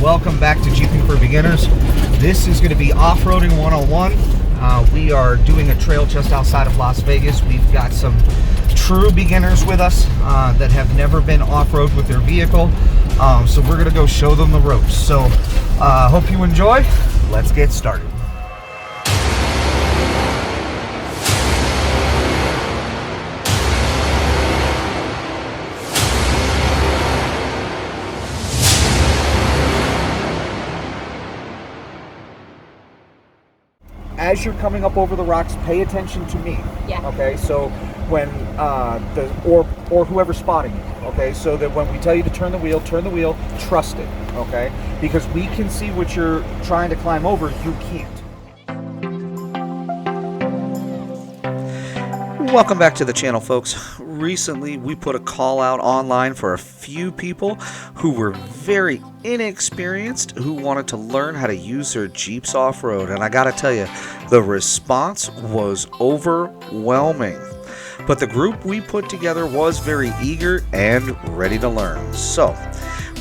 welcome back to Jeeping for Beginners. This is going to be Off-Roading 101. We are doing a trail just outside of Las Vegas. We've got some true beginners with us that have never been off-road with their vehicle. So we're going to go show them the ropes. So hope you enjoy. Let's get started. As you're coming up over the rocks, pay attention to me. Yeah. Okay. So when or whoever's spotting you. Okay. So that when we tell you to turn the wheel, trust it. Okay. Because we can see what you're trying to climb over. You can't. Welcome back to the channel, folks. Recently, we put a call out online for a few people who were very inexperienced, who wanted to learn how to use their Jeeps off-road. And I gotta tell you, the response was overwhelming. But the group we put together was very eager and ready to learn. So,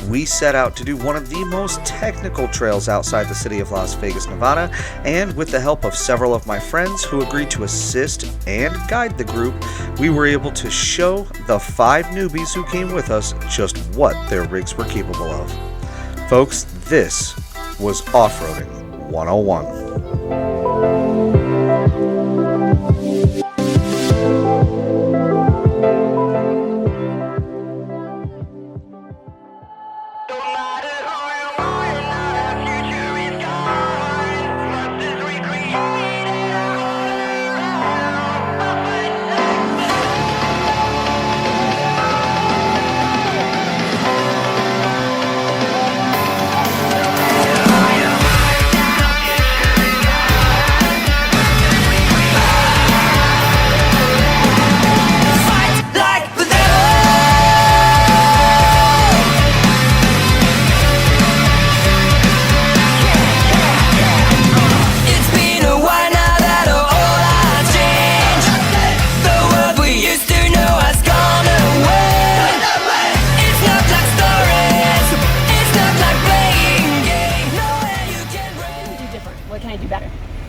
we set out to do one of the most technical trails outside the city of Las Vegas, Nevada, and with the help of several of my friends who agreed to assist and guide the group, we were able to show the 5 newbies who came with us just what their rigs were capable of. Folks, this was Off-Roading 101.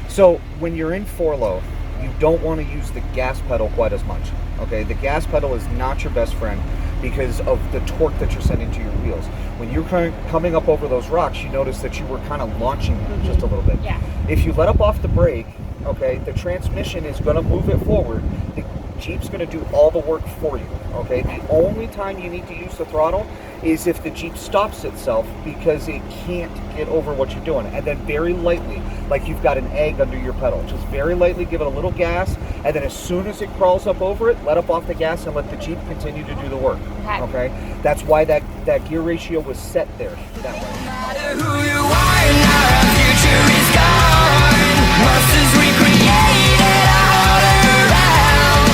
So when you're in 4-low, you don't want to use the gas pedal quite as much. Okay, the gas pedal is not your best friend because of the torque that you're sending to your wheels. When you're coming up over those rocks, you notice that you were kind of launching just a little bit. Yeah. If you let up off the brake, okay, the transmission is going to move it forward. The Jeep's going to do all the work for you. Okay, the only time you need to use the throttle is if the Jeep stops itself because it can't get over what you're doing. And then very lightly, like you've got an egg under your pedal, just very lightly give it a little gas, and then as soon as it crawls up over it, let up off the gas and let the Jeep continue to do the work. Okay? That's why that gear ratio was set there that way. No matter who you are, now our future is gone. Monsters we created are all around.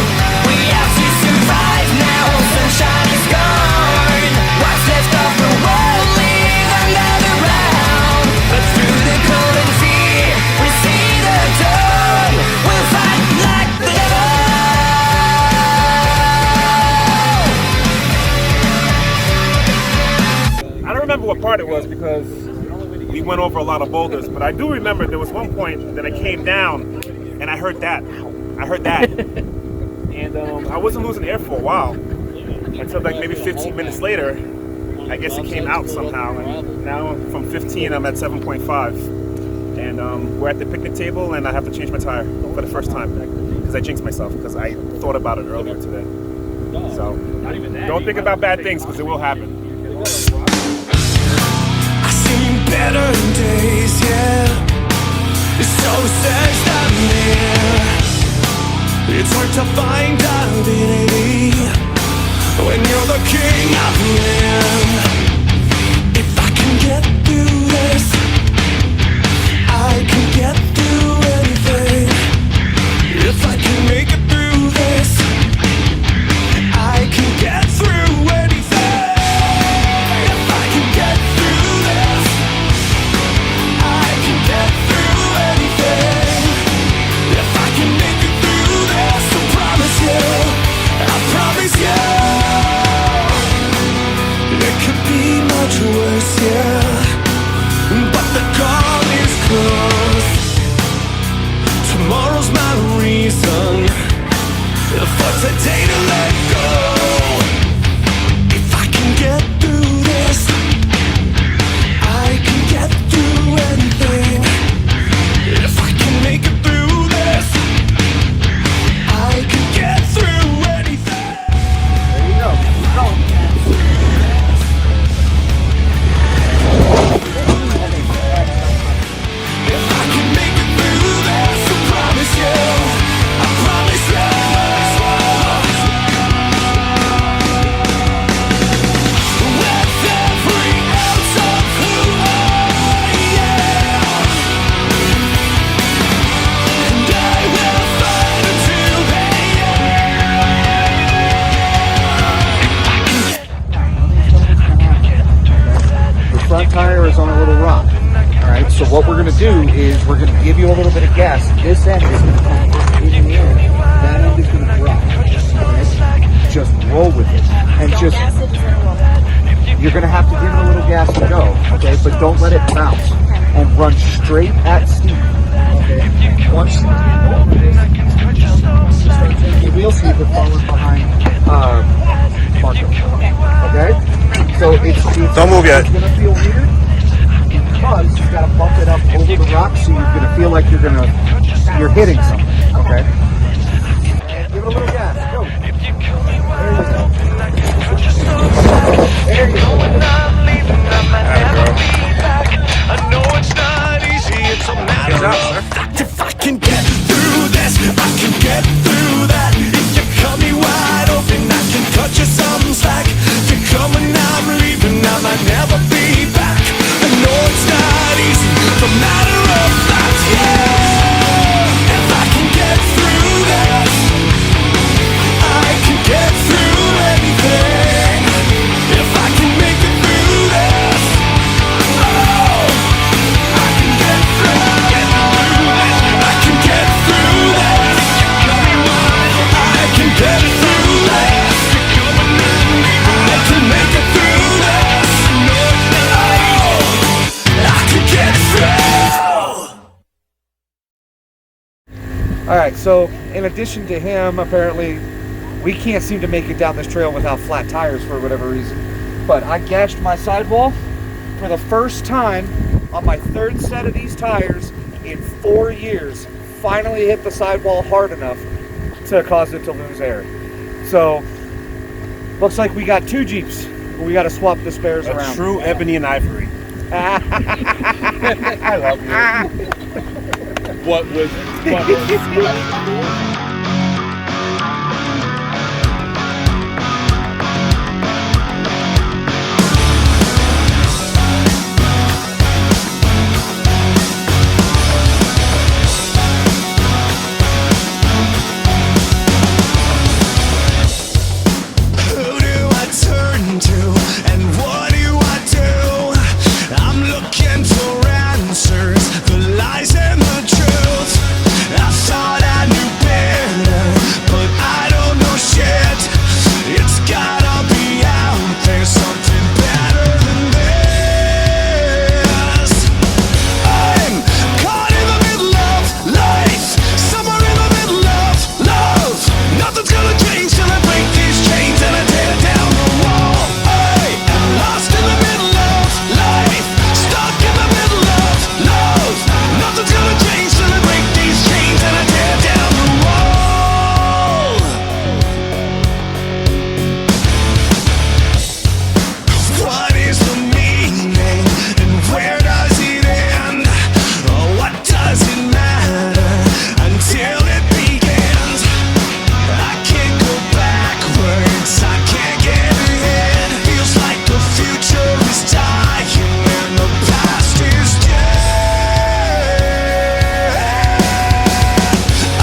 We have to survive now, sunshine is gone. What's left of the world, live another round. But through the cold and fear, we see the dawn. We'll fight like the devil. I don't remember what part it was because we went over a lot of boulders, but I do remember there was one point that I came down and I heard that. And I wasn't losing air for a while until like maybe 15 minutes later. I guess it came out somehow, and now from 15 I'm at 7.5. And we're at the picnic table and I have to change my tire for the first time because I jinxed myself because I thought about it earlier today. So don't think about bad things because it will happen. Better days, yeah. It's so sensed I'm near. It's hard to find identity when you're the king of the land. If I can get through this, I can get through anything. If I can make it through this, I can get through anything. If I can get through this, I can get through anything. If I can make it through this, I promise you, I promise you. what we're going to do is we're going to give you a little bit of gas. This end is going to come in the air. That end is going to drop. Okay? Just roll with it. And just, you're going to have to give it a little gas to go. Okay? But don't let it bounce. And run straight at Steve. Okay? Once you start taking the wheel, so you can follow behind Marco. Okay? So it's Don't move yet. It's going to feel weird because you've got to bump it up over the rock, so you're going to feel like you're hitting something. Okay? And give it a little gas. Go. There you go. There you go. I know it's not easy, it's a matter of fact. If I can get through this, I can get through that. If you cut me wide open, I can cut you some slack. If you're coming, I'm leaving, I might never be back. I know it's not easy, it's a matter of fact. Yeah, if I can get through this, I can get through anything. If I can make it through this, oh, I can get through this. I can get through this. I can get through this. I can make it through this. Oh, I can get through. All right, so in addition to him, apparently we can't seem to make it down this trail without flat tires for whatever reason. But I gashed my sidewall for the first time on my third set of these tires in 4 years. Finally hit the sidewall hard enough to cause it to lose air. So looks like we got 2 Jeeps. We got to swap the spares A around. true ebony and ivory. I love you. What was Who do I turn to and what do I do? I'm looking for answers, the lies and the truth. I thought I knew better, but I don't know shit. It's gotta be out there, something better than this. I'm caught in the middle of life, somewhere in the middle of love. Nothing's gonna change till I break these chains and I tear down the wall. I am lost in the middle of life, stuck in the middle of love. Nothing's gonna change till I break these chains and I tear down the wall. What is the meaning and where does it end? Oh, what does it matter until it begins? I can't go backwards, I can't get ahead. Feels like the future is dying and the past is dead.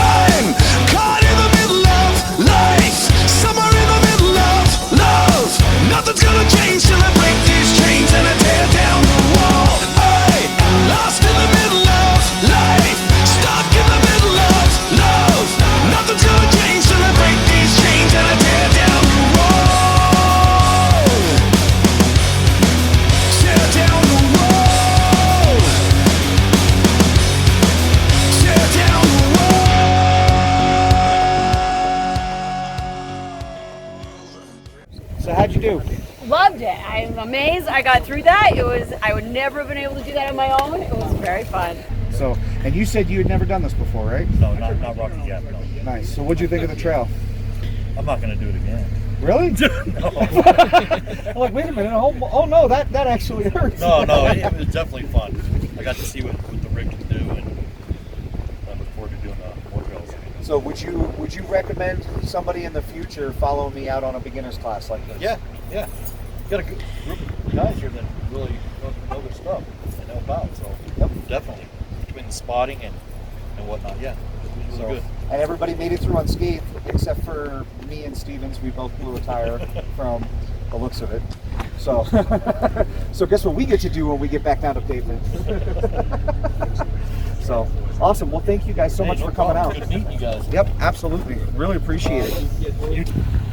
I'm caught in the middle of life, somewhere in the middle of love. Nothing's gonna change till I break these chains and I tear down the wall. I am lost in the middle of life, stuck in the middle of love. Nothing's gonna change till I break these chains and I tear down the wall. Tear down the wall. Tear down the wall. So how'd you do? Loved it. I'm amazed I got through that. I would never have been able to do that on my own. It was very fun. So, and you said you had never done this before, right? No, not Rocky Gap, no. Nice. So what'd you think of the trail? I'm not gonna do it again. Really? I'm like, wait a minute. Oh no, that actually hurts. No, it was definitely fun. I got to see what the rig can do, and I look forward to doing more trails. So would you recommend somebody in the future follow me out on a beginner's class like this? Yeah. Got a good group of guys here that really know their stuff and know about. So definitely between the spotting and whatnot. Yeah, it was really good. And everybody made it through unscathed except for me and Stevens. We both blew a tire from the looks of it. So, so guess what we get to do when we get back down to pavement? So, awesome. Well, thank you guys so much for coming out. Good meeting you guys. Yep, absolutely. Really appreciate it.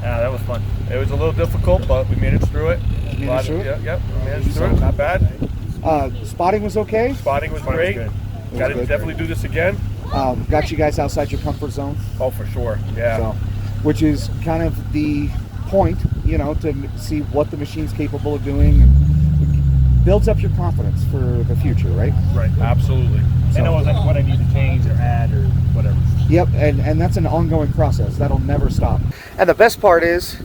Yeah, that was fun. It was a little difficult, but we managed through it. Managed through it? Yep, we managed through it. Not bad. Spotting was okay. Spotting was great. Got to good. definitely do this again. Got you guys outside your comfort zone. Oh, for sure. Yeah. So, which is kind of the point, you know, to see what the machine's capable of doing, and builds up your confidence for the future, right? Right. Absolutely. So- I know what I need to change or add or whatever. Yep, and that's an ongoing process. That'll never stop. And the best part is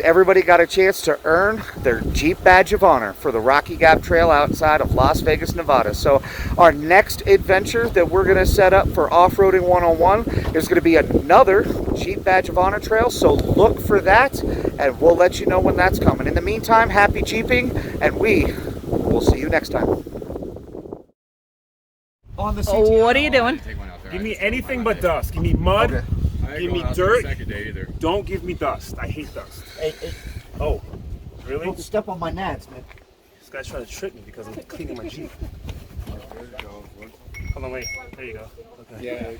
everybody got a chance to earn their Jeep Badge of Honor for the Rocky Gap Trail outside of Las Vegas, Nevada. So our next adventure that we're going to set up for Off-Roading 101 is going to be another Jeep Badge of Honor trail. So look for that, and we'll let you know when that's coming. In the meantime, happy Jeeping, and we will see you next time. On the CTO. What are you doing? Give me anything but dust. Give me mud. Okay. Give me dirt. Don't give me dust. I hate dust. Hey, Oh, really? don't step on my nads, man. This guy's trying to trick me because I'm cleaning my Jeep. Hold on, wait. There you go. Okay.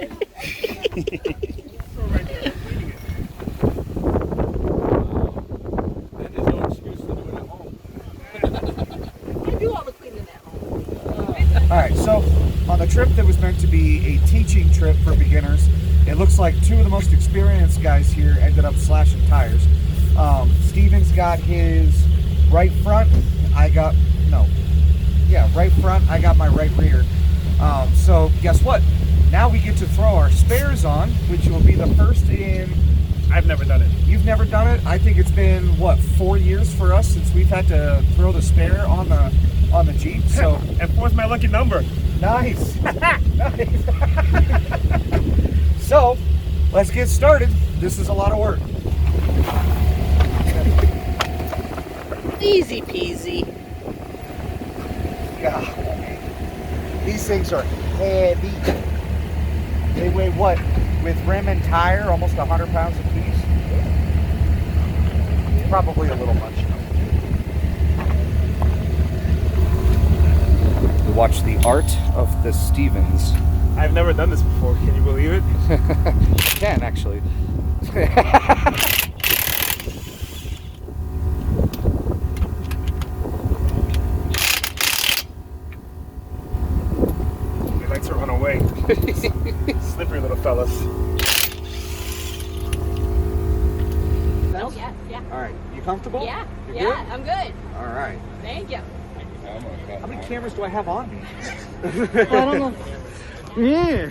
There's no excuse to do it at home. I do all the cleaning at home. All right, so on the trip that was meant to be a teaching trip for beginners, it looks like two of the most experienced guys here ended up slashing tires. Steven's got his right front. Right front. I got my right rear. So guess what? Now we get to throw our spares on, which will be the first in. I've never done it. You've never done it? I think it's been what, 4 years for us since we've had to throw the spare on the Jeep. So And 4's my lucky number. nice. Nice. So let's get started. This is a lot of work. Easy peasy. God, these things are heavy. They weigh what? With rim and tire, almost 100 pounds apiece. Probably a little much. We watch the art of the Stevens. I've never done this before. Can you believe it? I can actually. They like to run away. Slippery little fellas. Oh, yes, yeah. All right, you comfortable? Yeah, You're yeah, I'm good. good? All right. Thank you. How many cameras do I have on me? I don't know. Yeah.